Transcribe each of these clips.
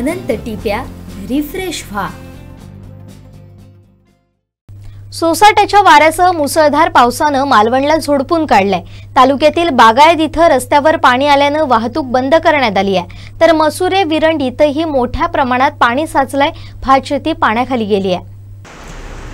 अनंत टिप्या refresh व्हा। सोसाट्याच्या वाऱ्यासह मुसळधार पावसानं मालवणला झोडपून काढलंय। तालुक्यातील बागायत इथं रस्त्यावर पाणी आल्यानं वाहतूक बंद करण्यात आली आहे, तर मसुरे विरंड इथंही मोठ्या प्रमाणात पाणी साचलंय। भातशेती पाण्याखाली गेली आहे।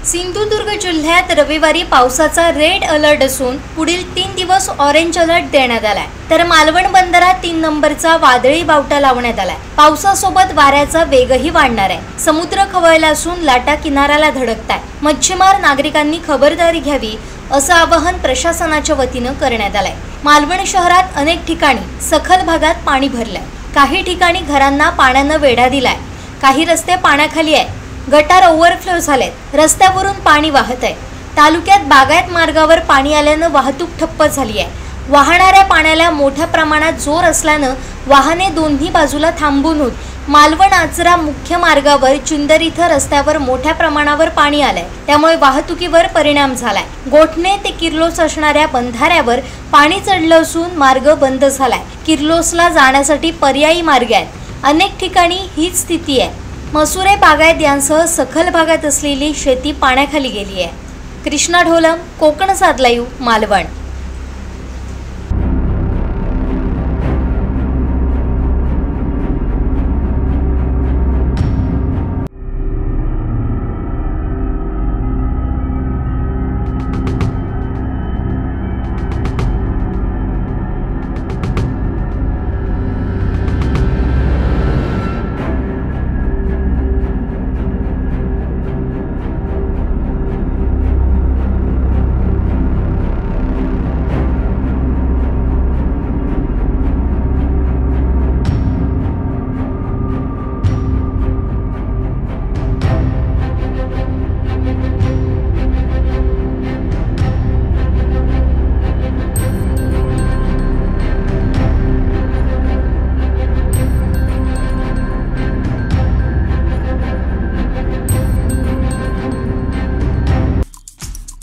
सिंधुदुर्ग जिल्ह्यात रविवारी पावसाचा रेड अलर्ट असून पुढील 3 दिवस ऑरेंज अलर्ट देण्यात आलाय, तर मालवण बंदरात 3 नंबरचा वादळी बावटा लावण्यात आलाय। पावसासोबत वाऱ्याचा वेगही वाढणार आहे। समुद्र खवळला असून लाटा किनाऱ्याला धडकताय। मच्छीमार नागरिकांनी खबरदारी घ्यावी असं आवाहन प्रशासनाच्या वतीनं करण्यात आलंय। मालवण शहरात अनेक ठिकाणी सखल भागात पाणी भरलंय। काही ठिकाणी घरांना पाण्यानं वेढा दिलाय। काही रस्ते पाण्याखाली आहे। गटार ओव्हरफ्लो झालेत। रस्त्यावरून पाणी वाहत आहे। तालुक्यात बागायत मार्गावर पाणी आल्यानं वाहतूक ठप्प झाली आहे। वाहणाऱ्या पाण्याला मोठ्या प्रमाणात जोर असल्यानं वाहने दोन्ही बाजूला थांबून होत मालवण आचरा मुख्य मार्गावर चुंदर इथं रस्त्यावर मोठ्या प्रमाणावर पाणी आलंय, त्यामुळे वाहतुकीवर परिणाम झालाय। गोठणे ते किर्लोस असणाऱ्या बंधाऱ्यावर पाणी चढलं असून मार्ग बंद झालाय। किर्लोसला जाण्यासाठी पर्यायी मार्ग आहेत। अनेक ठिकाणी हीच स्थिती आहे। मसुरे बागायत यांसह सखल भागात असलेली शेती पाण्याखाली गेली आहे। कृष्णा ढोलम, कोकण 7 लाईव्ह, मालवण।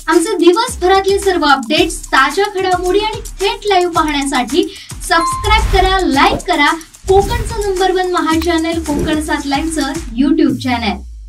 आमचे दिवसभरातले सर्व अपडेट्स, ताज्या घडामोडी आणि थेट लाईव्ह पाहण्यासाठी सबस्क्राइब करा, लाईक करा कोकणचं नंबर 1 महा चॅनल कोकण 7 लाईव्हचं YouTube चॅनल।